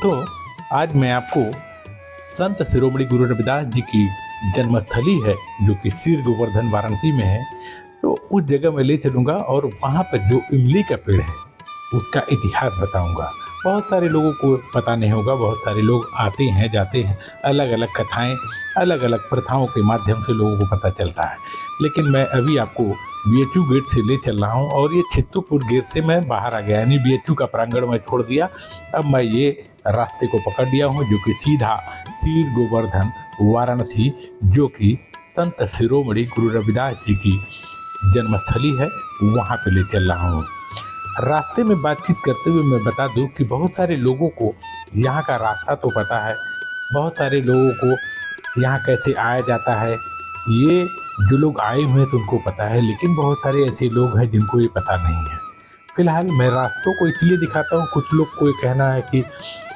दोस्तों, आज मैं आपको संत शिरोमणि गुरु रविदास जी की जन्मस्थली है जो कि सीर गोवर्धन वाराणसी में है। तो उस जगह मैं ले चलूँगा और वहाँ पर जो इमली का पेड़ है उसका इतिहास बताऊँगा। बहुत सारे लोगों को पता नहीं होगा, बहुत सारे लोग आते हैं जाते हैं, अलग अलग कथाएँ, अलग अलग प्रथाओं के माध्यम से लोगों को पता चलता है। लेकिन मैं अभी आपको BHU गेट से ले चल रहा हूँ और ये छित्तुपुर गेट से मैं बाहर आ गया, यानी BHU का प्रांगण मैं छोड़ दिया। अब मैं ये रास्ते को पकड़ लिया हूँ जो कि सीधा सीर गोवर्धन वाराणसी, जो कि संत शिरोमणि गुरु रविदास जी की जन्मस्थली है, वहाँ पे ले चल रहा हूँ। रास्ते में बातचीत करते हुए मैं बता दूं कि बहुत सारे लोगों को यहाँ का रास्ता तो पता है, बहुत सारे लोगों को यहाँ कैसे आया जाता है, ये जो लोग आए हुए हैं तो उनको पता है, लेकिन बहुत सारे ऐसे लोग हैं जिनको ये पता नहीं है। फिलहाल मैं रास्तों को इसलिए दिखाता हूँ, कुछ लोग को ये कहना है कि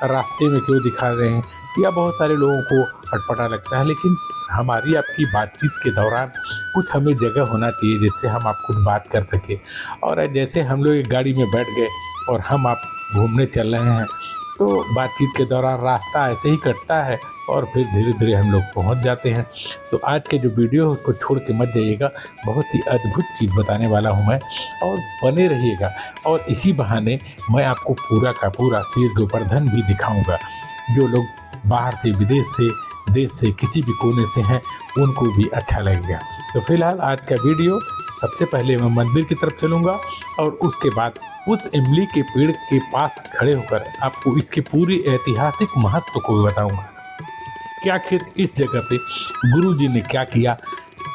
रास्ते में क्यों दिखा रहे हैं, या बहुत सारे लोगों को अटपटा लगता है, लेकिन हमारी आपकी बातचीत के दौरान कुछ हमें जगह होना चाहिए जिससे हम आप कुछ बात कर सके। और जैसे हम लोग एक गाड़ी में बैठ गए और हम आप घूमने चल रहे हैं तो बातचीत के दौरान रास्ता ऐसे ही कटता है और फिर धीरे धीरे हम लोग पहुंच जाते हैं। तो आज के जो वीडियो है उसको छोड़ के मत जाइएगा, बहुत ही अद्भुत चीज़ बताने वाला हूं मैं, और बने रहिएगा। और इसी बहाने मैं आपको पूरा का पूरा सीर गोवर्धन भी दिखाऊंगा। जो लोग बाहर से, विदेश से, देश से, किसी भी कोने से हैं, उनको भी अच्छा लगेगा। तो फिलहाल आज का वीडियो, सबसे पहले मैं मंदिर की तरफ चलूँगा और उसके बाद उस इमली के पेड़ के पास खड़े होकर आपको इसके पूरी ऐतिहासिक महत्व को बताऊंगा कि आखिर इस जगह पे गुरु जी ने क्या किया,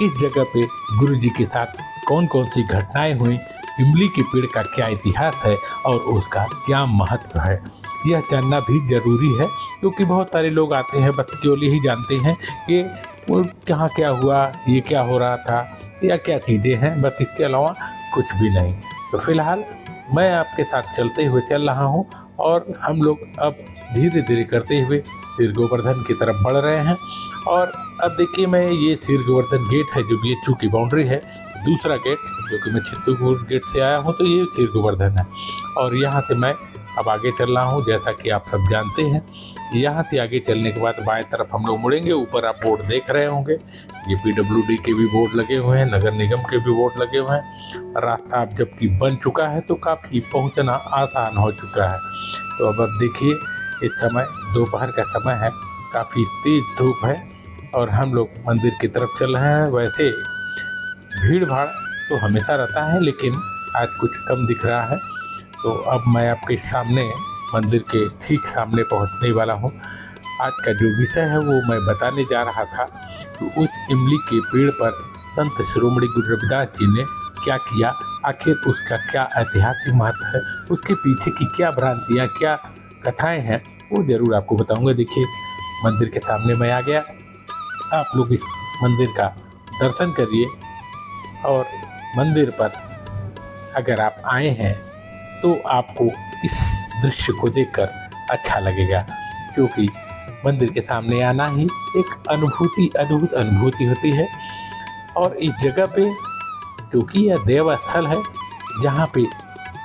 इस जगह पे गुरु जी के साथ कौन कौन सी घटनाएं हुई, इमली के पेड़ का क्या इतिहास है और उसका क्या महत्व है। यह जानना भी ज़रूरी है क्योंकि बहुत सारे लोग आते हैं बस केवल यही जानते हैं कि वो कहाँ क्या हुआ, ये क्या हो रहा था, या क्या चीज़ें हैं, बस इसके अलावा कुछ भी नहीं। तो फिलहाल मैं आपके साथ चलते हुए चल रहा हूँ और हम लोग अब धीरे धीरे करते हुए सीर गोवर्धन की तरफ बढ़ रहे हैं। और अब देखिए, मैं ये सीर गोवर्धन गेट है जो BHU की बाउंड्री है, दूसरा गेट जो कि मैं छित्तुपुर गेट से आया हूँ, तो ये सीर गोवर्धन है। और यहाँ से मैं अब आगे चल रहा हूँ, जैसा कि आप सब जानते हैं। यहाँ से आगे चलने के बाद बाएं तरफ हम लोग मुड़ेंगे, ऊपर आप बोर्ड देख रहे होंगे, ये PWD के भी बोर्ड लगे हुए हैं, नगर निगम के भी बोर्ड लगे हुए हैं। रास्ता अब जबकि बन चुका है तो काफ़ी पहुँचना आसान हो चुका है। तो अब देखिए, इस समय दोपहर का समय है, काफ़ी तेज़ धूप है और हम लोग मंदिर की तरफ चल रहे हैं। वैसे भीड़ भाड़ तो हमेशा रहता है, लेकिन आज कुछ कम दिख रहा है। तो अब मैं आपके सामने मंदिर के ठीक सामने पहुंचने वाला हूं। आज का जो विषय है वो मैं बताने जा रहा था कि उस इमली के पेड़ पर संत शिरोमणि गुरु रविदास जी ने क्या किया, आखिर उसका क्या ऐतिहासिक महत्व है, उसके पीछे की क्या भ्रांतियाँ, क्या कथाएं हैं, वो ज़रूर आपको बताऊंगा। देखिए, मंदिर के सामने मैं आ गया, आप लोग इस मंदिर का दर्शन करिए। और मंदिर पर अगर आप आए हैं तो आपको इस दृश्य को देखकर अच्छा लगेगा, क्योंकि मंदिर के सामने आना ही एक अद्भुत अनुभूति होती है। और इस जगह पे, क्योंकि यह देव स्थल है जहाँ पे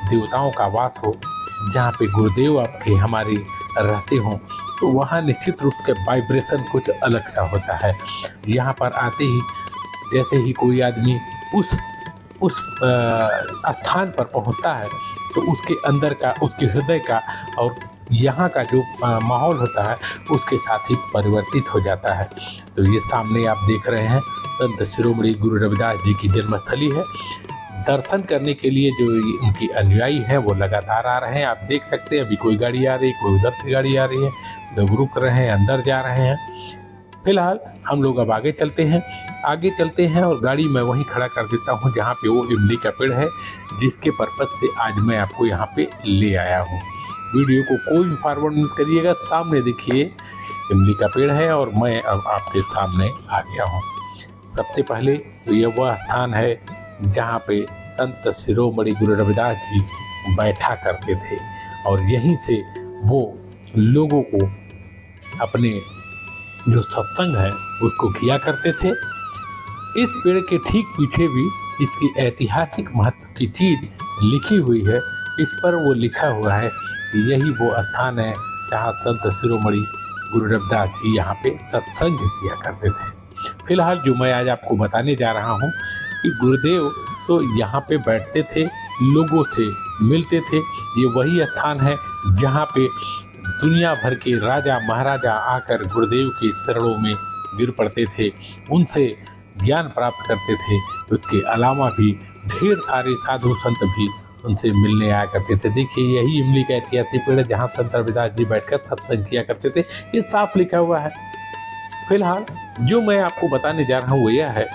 देवताओं का वास हो, जहाँ पे गुरुदेव आपके हमारे रहते हों, तो वहाँ निश्चित रूप से वाइब्रेशन कुछ अलग सा होता है। यहाँ पर आते ही जैसे ही कोई आदमी उस स्थान पर पहुँचता है तो उसके अंदर का, उसके हृदय का और यहाँ का जो माहौल होता है उसके साथ ही परिवर्तित हो जाता है। तो ये सामने आप देख रहे हैं संत शिरोमणि गुरु रविदास जी की जन्मस्थली है। दर्शन करने के लिए जो उनकी अनुयायी हैं वो लगातार आ रहे हैं, आप देख सकते हैं। अभी कोई गाड़ी आ रही है, कोई उधर से गाड़ी आ रही है, लोग रुक रहे हैं, अंदर जा रहे हैं। फिलहाल हम लोग अब आगे चलते हैं और गाड़ी मैं वहीं खड़ा कर देता हूं जहां पे वो इमली का पेड़ है, जिसके पर्पस से आज मैं आपको यहां पे ले आया हूं। वीडियो को कोई भी फॉरवर्ड मत करिएगा, सामने देखिए इमली का पेड़ है और मैं अब आपके सामने आ गया हूं। सबसे पहले तो यह वह स्थान है जहाँ पे संत शिरोमणि गुरु रविदास जी बैठा करते थे और यहीं से वो लोगों को अपने जो सत्संग है उसको किया करते थे। इस पेड़ के ठीक पीछे भी इसकी ऐतिहासिक महत्व की चीज़ लिखी हुई है। इस पर वो लिखा हुआ है कि यही वो स्थान है जहाँ संत शिरोमणि गुरु रविदास जी यहाँ पे सत्संग किया करते थे। फिलहाल जो मैं आज आपको बताने जा रहा हूँ कि गुरुदेव तो यहाँ पे बैठते थे, लोगों से मिलते थे। ये वही स्थान है जहाँ पे दुनिया भर के राजा महाराजा आकर गुरुदेव के चरणों में गिर पड़ते थे, उनसे ज्ञान प्राप्त करते थे। उसके अलावा भी ढेर सारे साधु संत भी उनसे मिलने आया करते थे। देखिए, यही इमली का ऐतिहासिक पेड़ है जहाँ संत रविदास जी बैठकर सत्संग किया करते थे। ये साफ लिखा हुआ है। फिलहाल जो मैं आपको बताने जा रहा हूँ वो यह है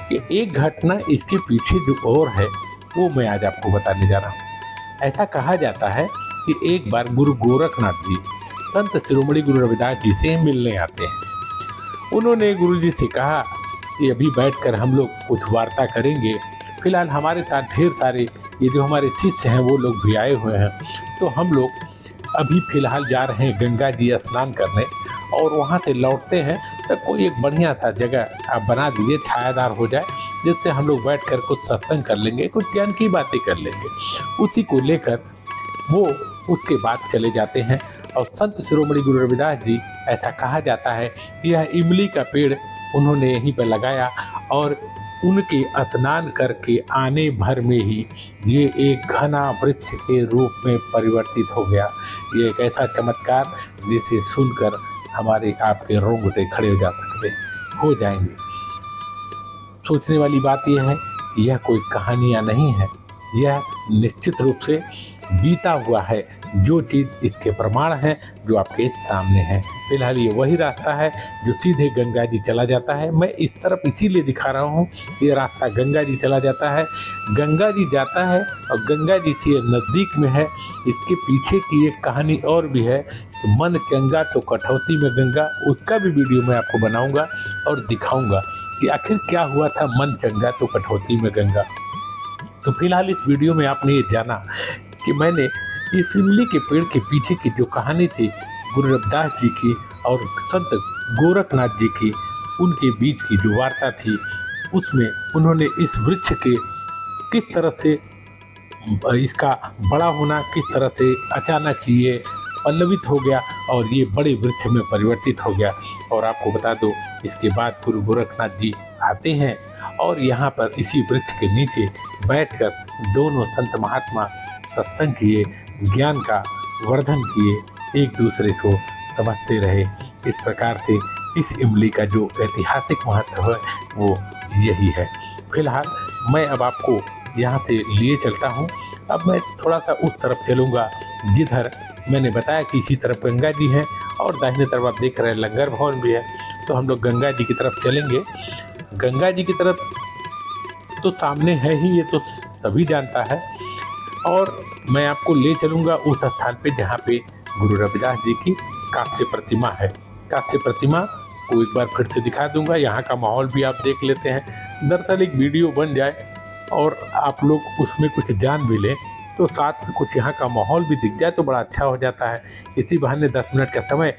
कि एक घटना इसके पीछे जो और है वो मैं आज आपको बताने जा रहा हूँ। ऐसा कहा जाता है कि एक बार गुरु गोरखनाथ जी संत शिरोमणि गुरु रविदास जी से मिलने आते हैं। उन्होंने गुरु जी से कहा कि अभी बैठकर हम लोग कुछ वार्ता करेंगे। फिलहाल हमारे साथ ढेर सारे ये जो हमारे शिष्य हैं वो लोग भी आए हुए हैं, तो हम लोग अभी फ़िलहाल जा रहे हैं गंगा जी स्नान करने, और वहाँ से लौटते हैं तो कोई एक बढ़िया सा जगह आप बना दीजिए, छायादार हो जाए, जिससे हम लोग बैठकर कुछ सत्संग कर लेंगे, कुछ ज्ञान की बातें कर लेंगे। उसी को लेकर वो उसके बाद चले जाते हैं। और संत शिरोमणि गुरु रविदास जी, ऐसा कहा जाता है कि यह इमली का पेड़ उन्होंने यहीं पर लगाया और उनके स्नान करके आने भर में ही ये एक घना वृक्ष के रूप में परिवर्तित हो गया। ये एक ऐसा चमत्कार जिसे सुनकर हमारे आपके रोंगटे खड़े हो जाएंगे। सोचने वाली बात यह है कि यह कोई कहानियाँ नहीं है, यह निश्चित रूप से बीता हुआ है। जो चीज़ इसके प्रमाण हैं जो आपके सामने हैं। फिलहाल ये वही रास्ता है जो सीधे गंगा जी चला जाता है। मैं इस तरफ इसीलिए दिखा रहा हूँ, ये रास्ता गंगा जी चला जाता है, गंगा जी जाता है और गंगा जी से नज़दीक में है। इसके पीछे की एक कहानी और भी है कि मन चंगा तो कटौती में गंगा, उसका भी वीडियो मैं आपको बनाऊँगा और दिखाऊँगा कि आखिर क्या हुआ था मन चंगा तो कटौती में गंगा। तो फिलहाल इस वीडियो में आपने ये जाना कि मैंने इस इमली के पेड़ के पीछे की जो कहानी थी गुरु रविदास जी की और संत गोरखनाथ जी की, उनके बीच की जो वार्ता थी, उसमें उन्होंने इस वृक्ष के किस तरह से इसका बड़ा होना, किस तरह से अचानक ही ये पल्लवित हो गया और ये बड़े वृक्ष में परिवर्तित हो गया। और आपको बता दो, इसके बाद गुरु गोरखनाथ जी आते हैं और यहाँ पर इसी वृक्ष के नीचे बैठकर दोनों संत महात्मा सत्संग किए, ज्ञान का वर्धन किए, एक दूसरे को समझते रहे। इस प्रकार से इस इमली का जो ऐतिहासिक महत्व है वो यही है। फिलहाल मैं अब आपको यहाँ से लिए चलता हूँ। अब मैं थोड़ा सा उस तरफ चलूँगा जिधर मैंने बताया कि इसी तरफ गंगा जी हैं और दाहिने तरफ आप देख रहे हैं लंगर भवन भी है। तो हम लोग गंगा जी की तरफ चलेंगे। गंगा जी की तरफ तो सामने है ही, ये तो सभी जानता है। और मैं आपको ले चलूँगा उस स्थान पे जहाँ पे गुरु रविदास जी की कांस्य प्रतिमा है। कांस्य प्रतिमा को एक बार फिर से दिखा दूंगा, यहाँ का माहौल भी आप देख लेते हैं। दरअसल एक वीडियो बन जाए और आप लोग उसमें कुछ जान भी लें तो साथ में कुछ यहाँ का माहौल भी दिख जाए तो बड़ा अच्छा हो जाता है। इसी बहाने 10 मिनट का समय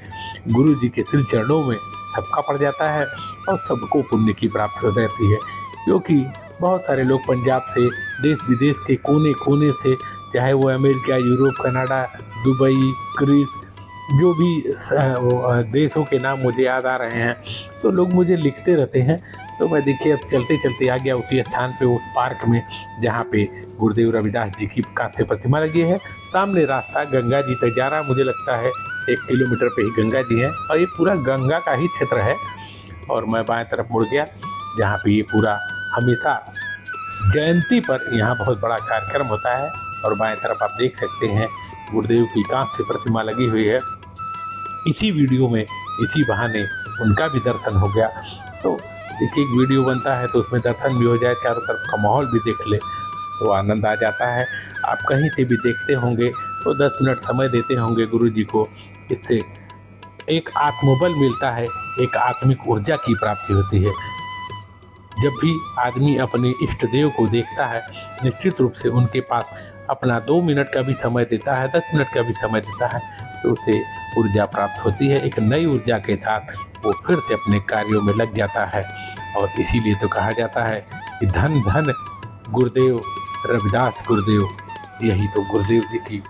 गुरु जी के श्री चरणों में सबका पड़ जाता है और सबको पुण्य की प्राप्ति हो जाती है। क्योंकि बहुत सारे लोग पंजाब से, देश विदेश के कोने कोने से, चाहे वो America, Europe, Canada, Dubai, Greece, जो भी देशों के नाम मुझे याद आ रहे हैं, तो लोग मुझे लिखते रहते हैं। तो मैं देखिए अब चलते चलते आ गया उसी स्थान पे, उस पार्क में जहाँ पे गुरुदेव रविदास जी की कांस्य प्रतिमा लगी है। सामने रास्ता गंगा जी तक जा रहा, मुझे लगता है 1 किलोमीटर पे ही गंगा जी है और ये पूरा गंगा का ही क्षेत्र है। और मैं बाएं तरफ मुड़ गया जहाँ पे ये पूरा हमेशा जयंती पर यहाँ बहुत बड़ा कार्यक्रम होता है। और बाएं तरफ आप देख सकते हैं गुरुदेव की कांस्य प्रतिमा लगी हुई है। इसी वीडियो में इसी बहाने उनका भी दर्शन हो गया। तो एक एक वीडियो बनता है तो उसमें दर्शन भी हो जाए, चारों तरफ का माहौल भी देख ले तो आनंद आ जाता है। आप कहीं से भी देखते होंगे तो 10 मिनट समय देते होंगे गुरु जी को, इससे एक आत्मबल मिलता है, एक आत्मिक ऊर्जा की प्राप्ति होती है। जब भी आदमी अपने इष्ट देव को देखता है, निश्चित रूप से उनके पास अपना 2 मिनट का भी समय देता है, 10 मिनट का भी समय देता है, तो उसे ऊर्जा प्राप्त होती है। एक नई ऊर्जा के साथ वो फिर से अपने कार्यों में लग जाता है। और इसीलिए तो कहा जाता है कि धन धन गुरुदेव रविदास गुरुदेव। यही तो गुरुदेव जी की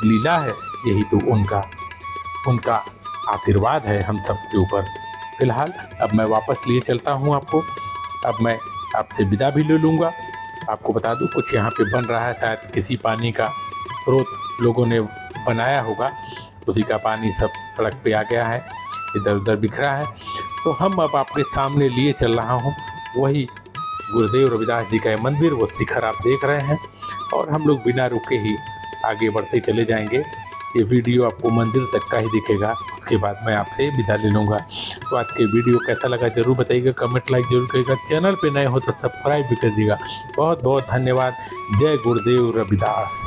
लीला है, यही तो उनका उनका आशीर्वाद है हम सब के ऊपर। फिलहाल अब मैं वापस लिए चलता हूँ आपको। अब मैं आपसे विदा भी ले लूँगा। आपको बता दूँ कुछ यहाँ पे बन रहा है, शायद किसी पानी का स्रोत लोगों ने बनाया होगा, उसी का पानी सब सड़क पे आ गया है, इधर उधर बिखरा है। तो हम अब आपके सामने लिए चल रहा हूँ वही गुरुदेव रविदास जी का ये मंदिर, वो शिखर आप देख रहे हैं, और हम लोग बिना रुके ही आगे बढ़ते चले जाएंगे। ये वीडियो आपको मंदिर तक का ही दिखेगा, उसके बाद मैं आपसे विदा ले लूँगा। तो आज के वीडियो कैसा लगा ज़रूर बताइएगा, कमेंट लाइक जरूर करिएगा, चैनल पे नए हो तो सब्सक्राइब भी कर दीजिएगा। बहुत बहुत धन्यवाद। जय गुरुदेव रविदास।